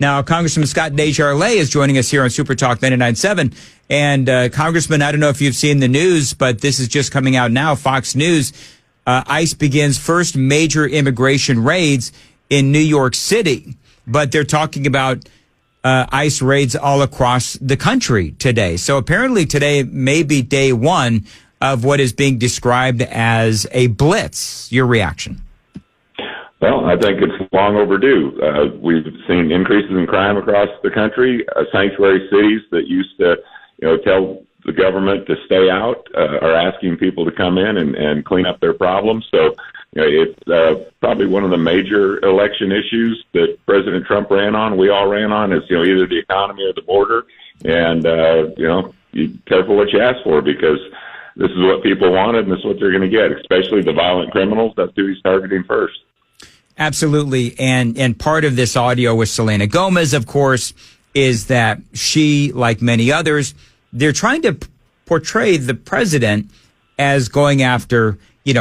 Now, Congressman Scott Desjarlais is joining us here on Super Talk 99.7. And Congressman, I don't know if you've seen the news, but this is just coming out now. Fox News, ICE begins first major immigration raids in New York City. But they're talking about ICE raids all across the country today. So apparently today may be day one of what is being described as a blitz. Your reaction? Well, I think it's long overdue. We've seen increases in crime across the country. Sanctuary cities that used to, tell the government to stay out are asking people to come in and clean up their problems. So, it's probably one of the major election issues that President Trump ran on. We all ran on is, either the economy or the border. And, be careful what you ask for, because this is what people wanted and this is what they're going to get, especially the violent criminals. That's who he's targeting first. Absolutely. And part of this audio with Selena Gomez, of course, is that she, like many others, they're trying to portray the president as going after,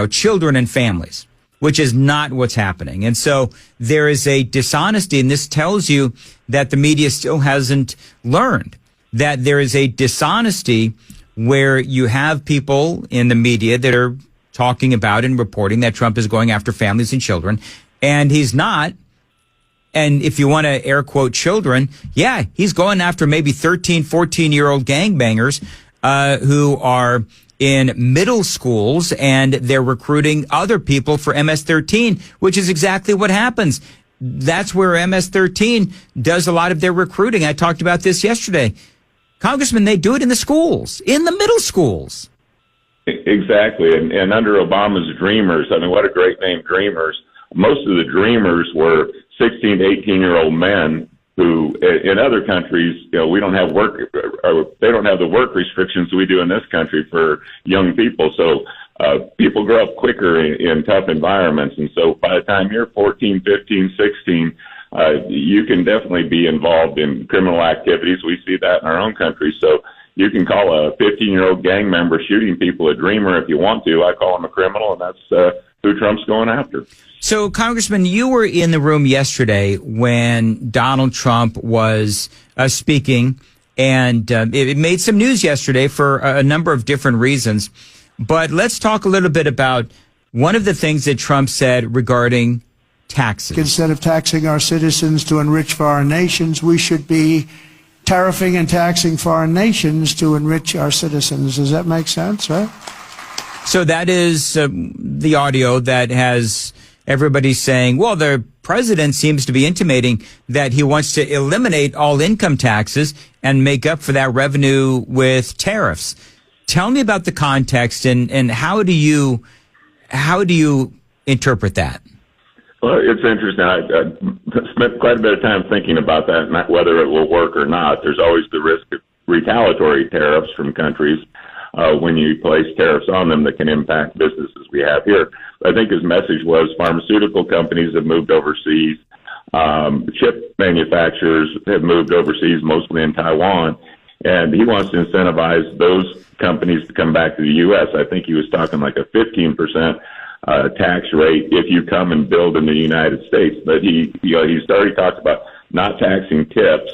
children and families, which is not what's happening. And so there is a dishonesty, and this tells you that the media still hasn't learned that there is a dishonesty where you have people in the media that are talking about and reporting that Trump is going after families and children. And he's not. And if you want to air quote children, yeah, he's going after maybe 13, 14-year-old gangbangers who are in middle schools, and they're recruiting other people for MS-13, which is exactly what happens. That's where MS-13 does a lot of their recruiting. I talked about this yesterday. Congressman, they do it in the schools, in the middle schools. Exactly. And under Obama's Dreamers, what a great name, Dreamers. Most of the dreamers were 16 to 18-year-old men who, in other countries, we don't have work, or they don't have the work restrictions we do in this country for young people. So people grow up quicker in tough environments. And so by the time you're 14, 15, 16, you can definitely be involved in criminal activities. We see that in our own country. So you can call a 15-year-old gang member shooting people a dreamer if you want to. I call him a criminal, and that's who Trump's going after. So, Congressman, you were in the room yesterday when Donald Trump was speaking, and it made some news yesterday for a number of different reasons. But let's talk a little bit about one of the things that Trump said regarding taxes. Instead of taxing our citizens to enrich foreign nations, we should be tariffing and taxing foreign nations to enrich our citizens. Does that make sense, right? So that is the audio that has everybody saying, well, the president seems to be intimating that he wants to eliminate all income taxes and make up for that revenue with tariffs. Tell me about the context and how do you interpret that? Well, it's interesting. I spent quite a bit of time thinking about that, not whether it will work or not. There's always the risk of retaliatory tariffs from countries when you place tariffs on them that can impact businesses we have here. I think his message was pharmaceutical companies have moved overseas. Chip manufacturers have moved overseas, mostly in Taiwan. And he wants to incentivize those companies to come back to the U.S. I think he was talking like a 15% tax rate if you come and build in the United States. But he's already talked about not taxing tips,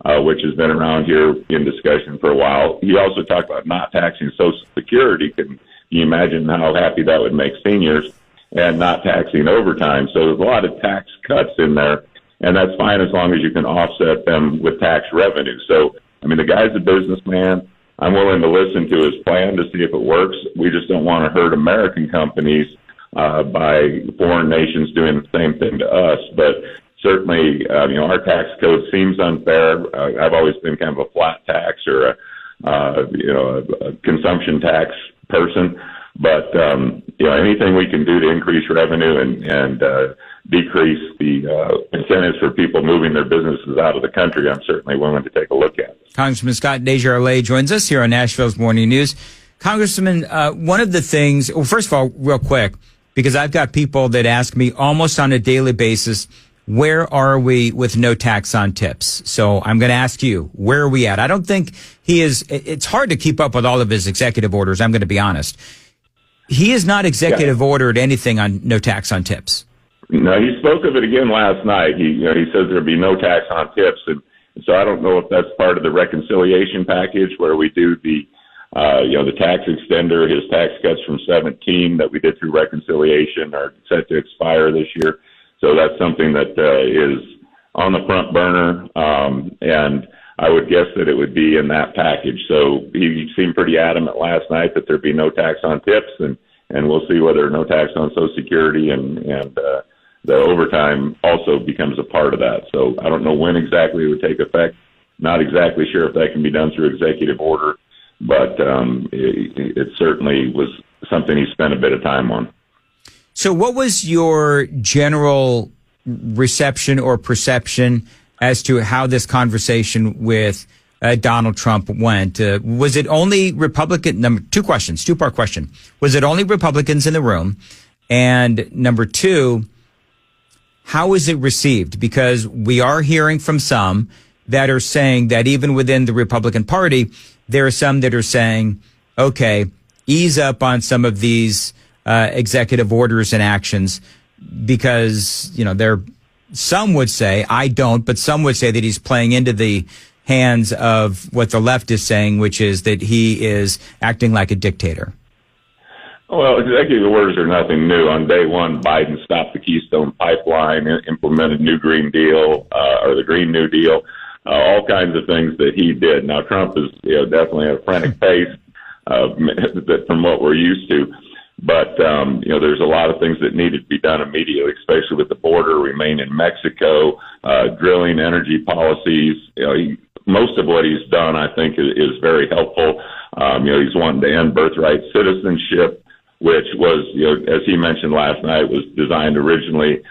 which has been around here in discussion for a while. He also talked about not taxing Social Security. Can you imagine how happy that would make seniors? And not taxing overtime. So there's a lot of tax cuts in there, and that's fine as long as you can offset them with tax revenue. So, the guy's a businessman. I'm willing to listen to his plan to see if it works. We just don't want to hurt American companies by foreign nations doing the same thing to us. But certainly, our tax code seems unfair. I've always been kind of a flat tax or a consumption tax person. But anything we can do to increase revenue and decrease the incentives for people moving their businesses out of the country, I'm certainly willing to take a look at. Congressman Scott Desjarlais joins us here on Nashville's Morning News. Congressman, one of the things, well, first of all, real quick, because I've got people that ask me almost on a daily basis, where are we with no tax on tips? So I'm going to ask you, where are we at? I don't think it's hard to keep up with all of his executive orders. I'm going to be honest. He has not executive ordered anything on no tax on tips. No, he spoke of it again last night. He says there'd be no tax on tips, and so I don't know if that's part of the reconciliation package where we do the tax extender, his tax cuts from 17 that we did through reconciliation are set to expire this year. So that's something that is on the front burner, and I would guess that it would be in that package. So he seemed pretty adamant last night that there'd be no tax on tips, and we'll see whether no tax on Social Security and the overtime also becomes a part of that. So I don't know when exactly it would take effect. Not exactly sure if that can be done through executive order, but it certainly was something he spent a bit of time on. So what was your general reception or perception as to how this conversation with Donald Trump went? Was it only Republican? Two-part question. Was it only Republicans in the room? And number two, how is it received? Because we are hearing from some that are saying that even within the Republican Party, there are some that are saying, okay, ease up on some of these executive orders and actions, because, some would say, I don't, but some would say that he's playing into the hands of what the left is saying, which is that he is acting like a dictator. Well, executive orders are nothing new. On day one, Biden stopped the Keystone Pipeline, implemented New Green Deal, or the Green New Deal, all kinds of things that he did. Now, Trump is definitely at a frantic pace from what we're used to. But, there's a lot of things that needed to be done immediately, especially with the border, remain in Mexico, drilling, energy policies. Most of what he's done, I think, is very helpful. He's wanting to end birthright citizenship, which was, as he mentioned last night, was designed originally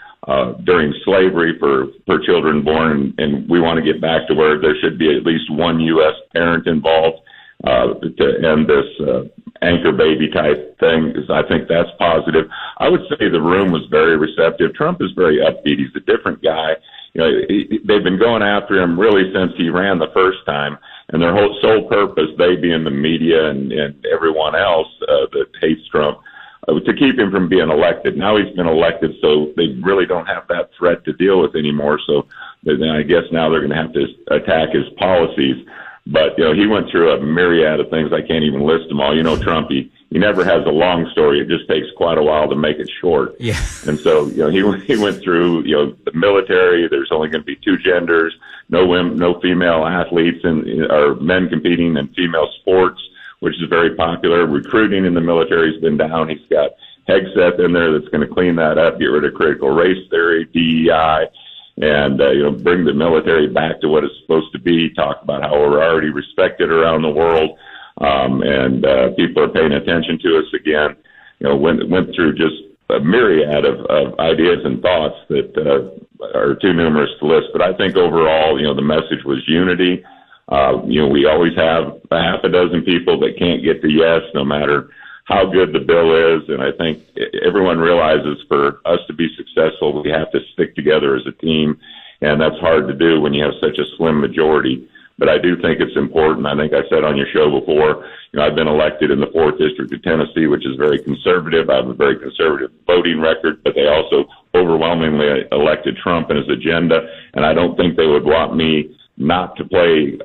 during slavery for children born. And we want to get back to where there should be at least one U.S. parent involved to end this anchor baby type thing, because I think that's positive. I would say the room was very receptive. Trump is very upbeat. He's a different guy. They've been going after him really since he ran the first time, and their whole sole purpose, they being the media and everyone else that hates Trump, to keep him from being elected. Now he's been elected, so they really don't have that threat to deal with anymore. So then I guess now they're going to have to attack his policies. But, he went through a myriad of things. I can't even list them all. Trump, he never has a long story. It just takes quite a while to make it short. Yeah. And so, he went through, the military. There's only going to be two genders, no women, no female athletes or men competing in female sports, which is very popular. Recruiting in the military has been down. He's got Hegseth in there that's going to clean that up, get rid of critical race theory, DEI, and bring the military back to what it's supposed to be. Talk about how we're already respected around the world, and people are paying attention to us again. Went through just a myriad of ideas and thoughts that are too numerous to list. But I think overall, the message was unity. We always have a half a dozen people that can't get to yes, no matter how good the bill is. And I think everyone realizes for us to be successful, we have to stick together as a team. And that's hard to do when you have such a slim majority. But I do think it's important. I think I said on your show before, I've been elected in the 4th District of Tennessee, which is very conservative. I have a very conservative voting record, but they also overwhelmingly elected Trump and his agenda. And I don't think they would want me not to play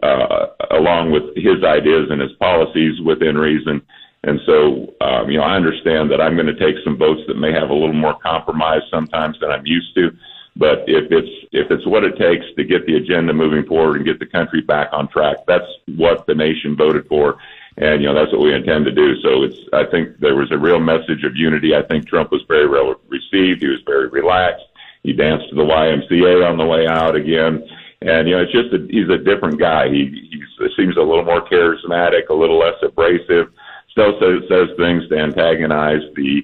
along with his ideas and his policies within reason. And so, I understand that I'm going to take some votes that may have a little more compromise sometimes than I'm used to. But if it's what it takes to get the agenda moving forward and get the country back on track, that's what the nation voted for. And, that's what we intend to do. So I think there was a real message of unity. I think Trump was very well received. He was very relaxed. He danced to the YMCA on the way out again. And, it's just he's a different guy. He seems a little more charismatic, a little less abrasive. Still says things to antagonize the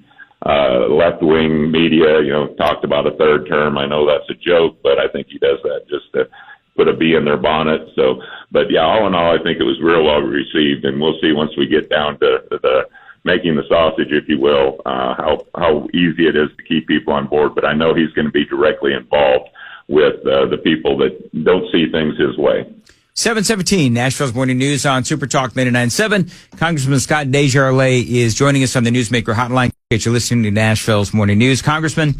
left-wing media. Talked about a third term. I know that's a joke, but I think he does that just to put a bee in their bonnet. So, but yeah, all in all, I think it was real well received, and we'll see once we get down to the making the sausage, if you will, how easy it is to keep people on board. But I know he's going to be directly involved with the people that don't see things his way. 717, Nashville's Morning News on Super Talk 99.7. Congressman Scott Desjarlais is joining us on the Newsmaker Hotline. You're listening to Nashville's Morning News. Congressman,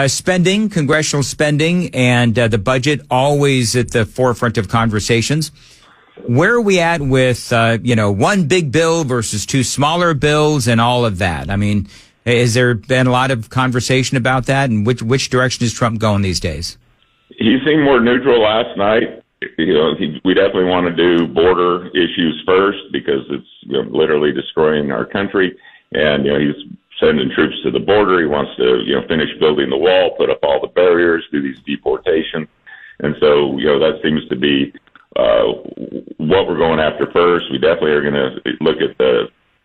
Spending, congressional spending, and the budget always at the forefront of conversations. Where are we at with, one big bill versus two smaller bills and all of that? I mean, has there been a lot of conversation about that? And which direction is Trump going these days? He seemed more neutral last night. We definitely want to do border issues first because it's literally destroying our country. And, he's sending troops to the border. He wants to, finish building the wall, put up all the barriers, do these deportations. And so, that seems to be what we're going after first. We definitely are going to look at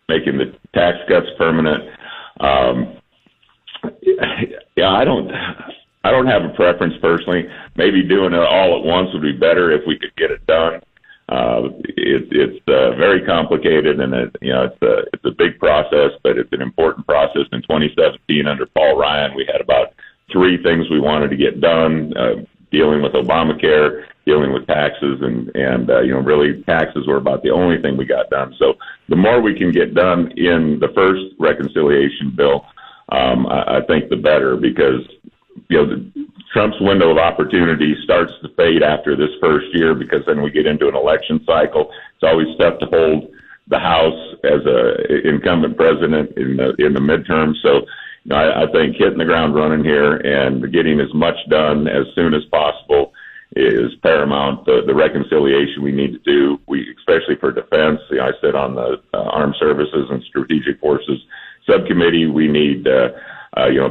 making the tax cuts permanent. I don't have a preference personally. Maybe doing it all at once would be better if we could get it done. It's very complicated, and it's a big process, but it's an important process. In 2017, under Paul Ryan, we had about 3 things we wanted to get done: dealing with Obamacare, dealing with taxes, and really taxes were about the only thing we got done. So the more we can get done in the first reconciliation bill, I think the better, because Trump's window of opportunity starts to fade after this first year, because then we get into an election cycle. It's always tough to hold the House as a incumbent president in the midterm. So I think hitting the ground running here and getting as much done as soon as possible is paramount. The reconciliation we need to do, especially for defense. I sit on the Armed Services and Strategic Forces Subcommittee. We need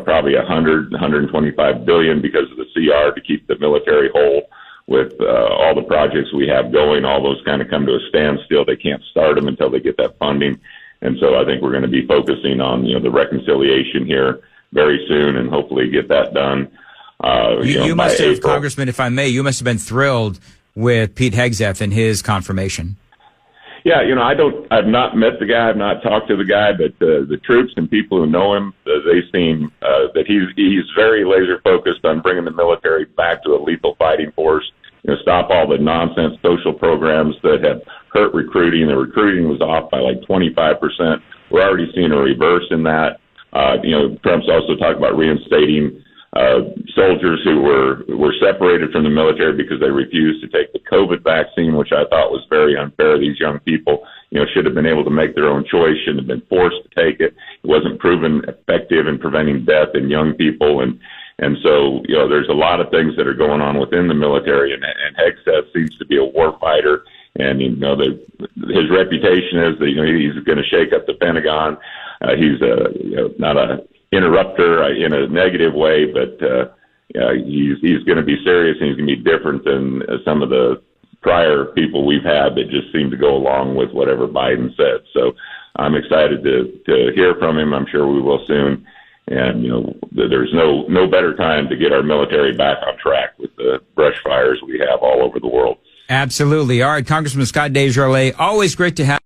probably $125 billion because of the CR to keep the military whole. With all the projects we have going, all those kind of come to a standstill. They can't start them until they get that funding. And so I think we're going to be focusing on the reconciliation here very soon, and hopefully get that done. You must have, Congressman, if I may, you must have been thrilled with Pete Hegseth and his confirmation. Yeah, I've not met the guy, I've not talked to the guy, but the troops and people who know him, they seem that he's very laser focused on bringing the military back to a lethal fighting force. Stop all the nonsense social programs that have hurt recruiting. The recruiting was off by like 25%. We're already seeing a reverse in that. Trump's also talked about reinstating soldiers who were separated from the military because they refused to take the COVID vaccine, which I thought was very unfair. These young people, should have been able to make their own choice, shouldn't have been forced to take it. It wasn't proven effective in preventing death in young people. And so, there's a lot of things that are going on within the military, and Hegseth seems to be a war fighter. And, his reputation is that, he's going to shake up the Pentagon. He's not a interrupter in a negative way, but he's going to be serious, and he's going to be different than some of the prior people we've had that just seem to go along with whatever Biden said. So I'm excited to hear from him. I'm sure we will soon. And, there's no better time to get our military back on track with the brush fires we have all over the world. Absolutely. All right, Congressman Scott Desjarlais, always great to have